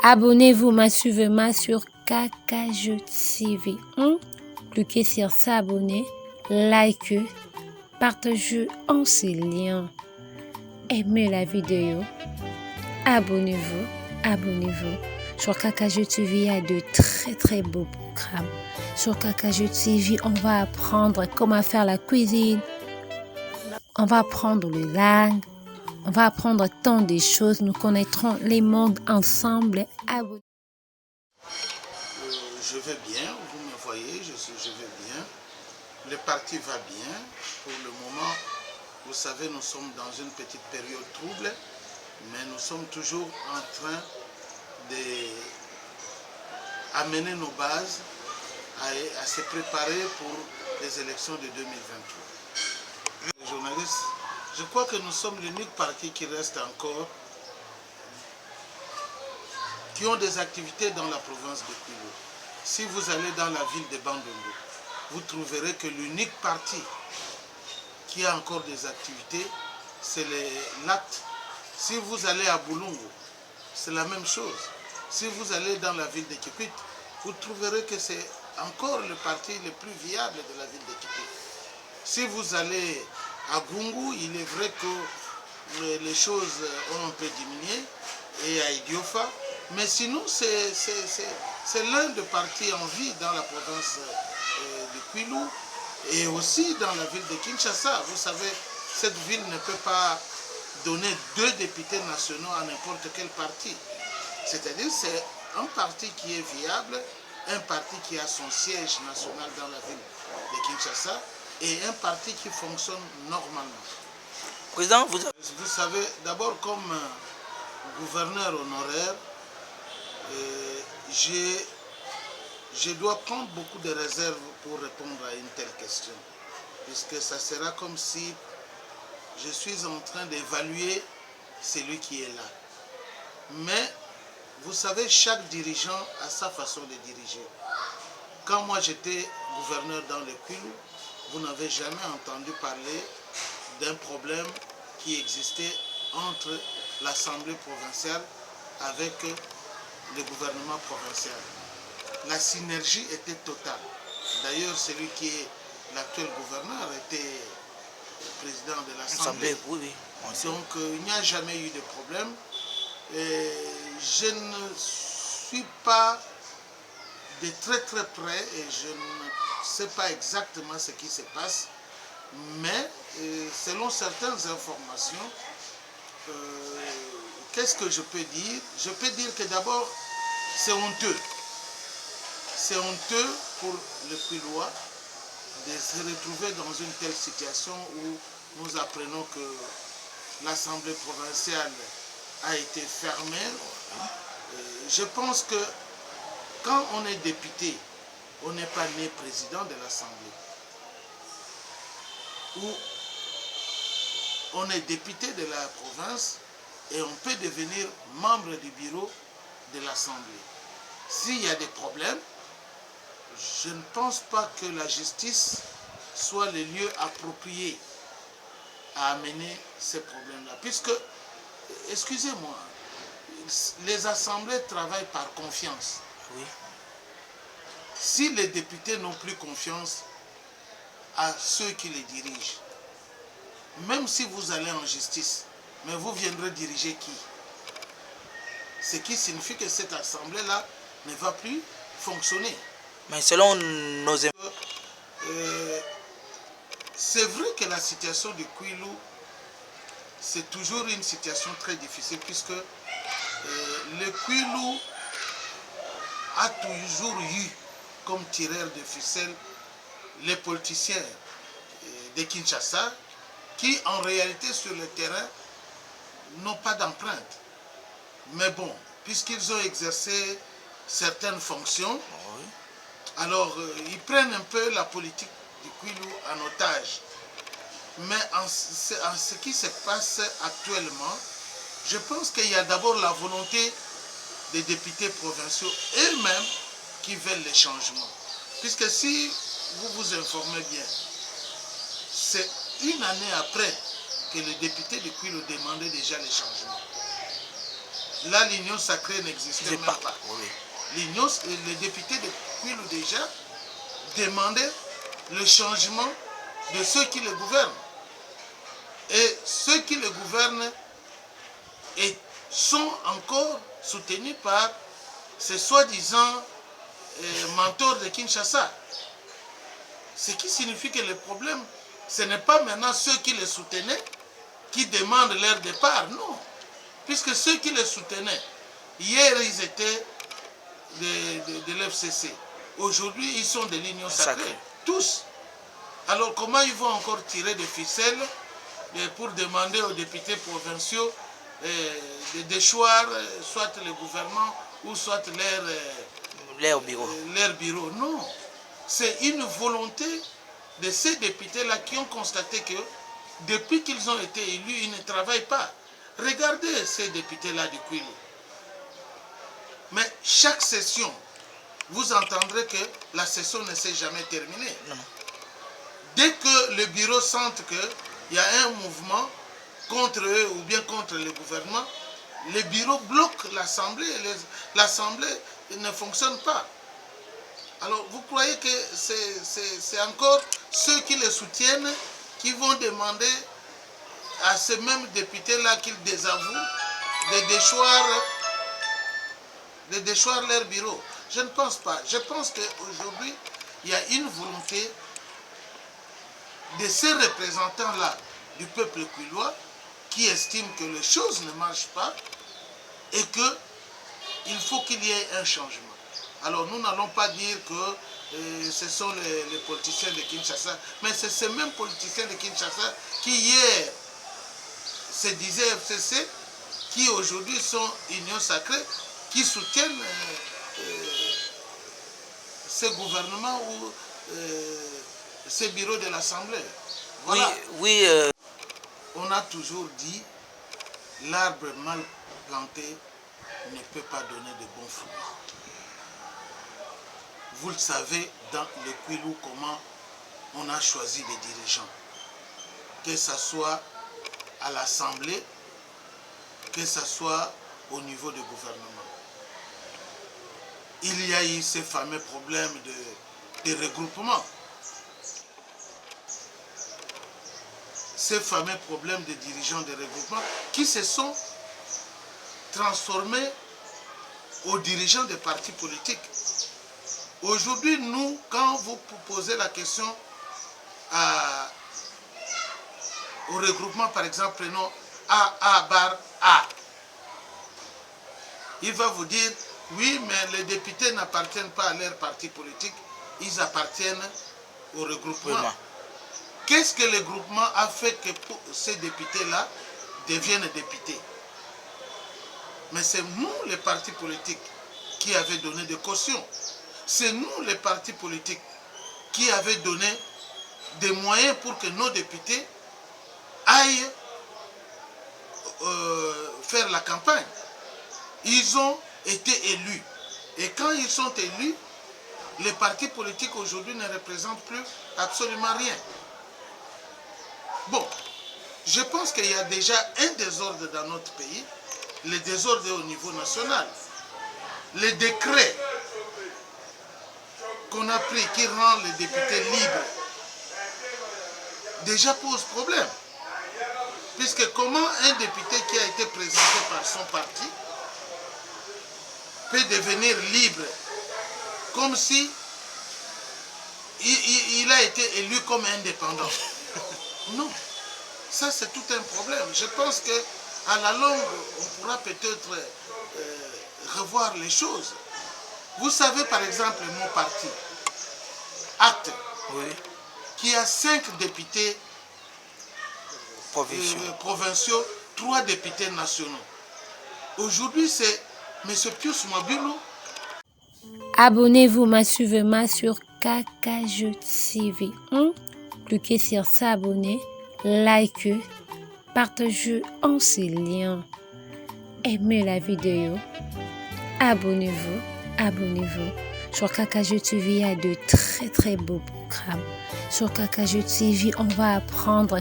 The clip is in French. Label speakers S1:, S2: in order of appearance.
S1: Abonnez-vous massivement sur KKJ TV. Cliquez sur s'abonner, likez, partagez en ces liens. Aimez la vidéo. Abonnez-vous. Sur KKJ TV, il y a de très beaux programmes. Sur KKJ TV, on va apprendre comment faire la cuisine. On va apprendre les langues. On va apprendre tant de choses. Nous connaîtrons les mondes ensemble.
S2: Je vais bien, vous me voyez, je vais bien. Le parti va bien. Pour le moment, vous savez, nous sommes dans une petite période trouble, mais nous sommes toujours en train d'amener nos bases à se préparer pour les élections de 2023. Les journalistes, je crois que nous sommes l'unique parti qui reste encore, qui ont des activités dans la province de Kwilu. Si vous allez dans la ville de Bandundu, vous trouverez que l'unique parti qui a encore des activités, c'est les LAT. Si vous allez à Boulungu, c'est la même chose. Si vous allez dans la ville de Kikwit, vous trouverez que c'est encore le parti le plus viable de la ville de Kikwit. Si vous allez à Gungu, il est vrai que les choses ont un peu diminué, et à Idiofa, mais sinon c'est l'un des partis en vie dans la province de Kwilu et aussi dans la ville de Kinshasa. Vous savez, cette ville ne peut pas donner 2 députés nationaux à n'importe quel parti. C'est-à-dire c'est un parti qui est viable, un parti qui a son siège national dans la ville de Kinshasa et un parti qui fonctionne normalement.
S3: Président, vous
S2: savez, d'abord comme gouverneur honoraire, je dois prendre beaucoup de réserves pour répondre à une telle question, puisque ça sera comme si je suis en train d'évaluer celui qui est là. Mais vous savez, chaque dirigeant a sa façon de diriger. Quand moi j'étais gouverneur dans le Kwilu, vous n'avez jamais entendu parler d'un problème qui existait entre l'Assemblée provinciale avec le gouvernement provincial. La synergie était totale. D'ailleurs, celui qui est l'actuel gouverneur était président de l'Assemblée.
S3: Oui.
S2: Donc, il n'y a jamais eu de problème. Et je ne suis pas de très près et je ne sais pas exactement ce qui se passe. Mais selon certaines informations, qu'est-ce que je peux dire? Je peux dire que d'abord, c'est honteux. C'est honteux pour le Kwilois de se retrouver dans une telle situation où nous apprenons que l'Assemblée provinciale a été fermée. Je pense que quand on est député, on n'est pas né président de l'Assemblée. Ou on est député de la province et on peut devenir membre du bureau de l'Assemblée. S'il y a des problèmes, je ne pense pas que la justice soit le lieu approprié à amener ces problèmes-là. Puisque, excusez-moi, les assemblées travaillent par confiance.
S3: Oui.
S2: Si les députés n'ont plus confiance à ceux qui les dirigent, même si vous allez en justice, mais vous viendrez diriger qui? Ce qui signifie que cette assemblée-là ne va plus fonctionner.
S3: Mais selon nos...
S2: c'est vrai que la situation de Kwilu, c'est toujours une situation très difficile puisque le Kwilu a toujours eu comme tireur de ficelle les politiciens de Kinshasa qui en réalité sur le terrain n'ont pas d'empreinte. Mais bon, puisqu'ils ont exercé certaines fonctions, alors ils prennent un peu la politique du Kwilu en otage. Mais en ce qui se passe actuellement, je pense qu'il y a d'abord la volonté des députés provinciaux eux-mêmes qui veulent les changements. Puisque si vous vous informez bien, c'est une année après que les députés de Kwilu demandaient déjà les changements. là l'union sacrée n'existait même pas.
S3: Oui.
S2: Les députés de Kwilu déjà demandaient le changement de ceux qui le gouvernent. Et ceux qui le gouvernent sont encore soutenus par ces soi-disant mentors de Kinshasa. Ce qui signifie que le problème, ce n'est pas maintenant ceux qui les soutenaient qui demandent leur départ, non. Puisque ceux qui les soutenaient, hier ils étaient de l'FCC, aujourd'hui ils sont de l'Union sacrée, tous. Alors comment ils vont encore tirer des ficelles pour demander aux députés provinciaux de déchoir soit le gouvernement ou soit leur bureau? Non, c'est une volonté de ces députés-là qui ont constaté que depuis qu'ils ont été élus, ils ne travaillent pas. Regardez ces députés-là du Kwilu. Mais chaque session, vous entendrez que la session ne s'est jamais terminée.
S3: Non.
S2: Dès que le bureau sent qu'il y a un mouvement contre eux ou bien contre le gouvernement, le bureau bloque l'Assemblée et l'Assemblée ne fonctionne pas. Alors vous croyez que c'est encore ceux qui les soutiennent qui vont demander à ces mêmes députés-là qu'ils désavouent de déchoir leur bureau? Je ne pense pas. Je pense qu'aujourd'hui, il y a une volonté de ces représentants-là du peuple kwilois qui estiment que les choses ne marchent pas et qu'il faut qu'il y ait un changement. Alors nous n'allons pas dire que ce sont les politiciens de Kinshasa, mais c'est ces mêmes politiciens de Kinshasa qui hier se disaient FCC, qui aujourd'hui sont Union sacrée, qui soutiennent ce gouvernement ou ce bureau de l'Assemblée. Voilà.
S3: Oui.
S2: On a toujours dit, l'arbre mal planté ne peut pas donner de bons fruits. Vous le savez, dans le Kwilu, comment on a choisi les dirigeants. Que ce soit à l'Assemblée, que ce soit au niveau du gouvernement. Il y a eu ces fameux problèmes de regroupement. Ces fameux problèmes de dirigeants de regroupement qui se sont transformés aux dirigeants des partis politiques. Aujourd'hui, nous, quand vous posez la question au regroupement, par exemple, prenons AA bar A, il va vous dire, oui, mais les députés n'appartiennent pas à leur parti politique, ils appartiennent au regroupement. Oui, qu'est-ce que le groupement a fait que ces députés-là deviennent députés? Mais c'est nous, les partis politiques, qui avaient donné des cautions. C'est nous, les partis politiques, qui avaient donné des moyens pour que nos députés aillent faire la campagne. Ils ont été élus. Et quand ils sont élus, les partis politiques aujourd'hui ne représentent plus absolument rien. Bon, je pense qu'il y a déjà un désordre dans notre pays. Le désordre est au niveau national. Les décrets qu'on a pris qui rend les députés libres déjà pose problème. Puisque comment un député qui a été présenté par son parti peut devenir libre comme si il a été élu comme indépendant? Non, ça c'est tout un problème. Je pense qu'à la longue, on pourra peut-être revoir les choses. Vous savez par exemple mon parti, Acte,
S3: Oui.
S2: qui a 5 députés provinciaux, 3 députés nationaux. Aujourd'hui, c'est M. Pius Mwabulu.
S1: Abonnez-vous massivement sur KKJ TV. Cliquez sur s'abonner, likez, partagez en ces liens. Aimez la vidéo. Abonnez-vous. Sur KKJ TV, il y a de très beaux programmes. Sur KKJ TV, on va apprendre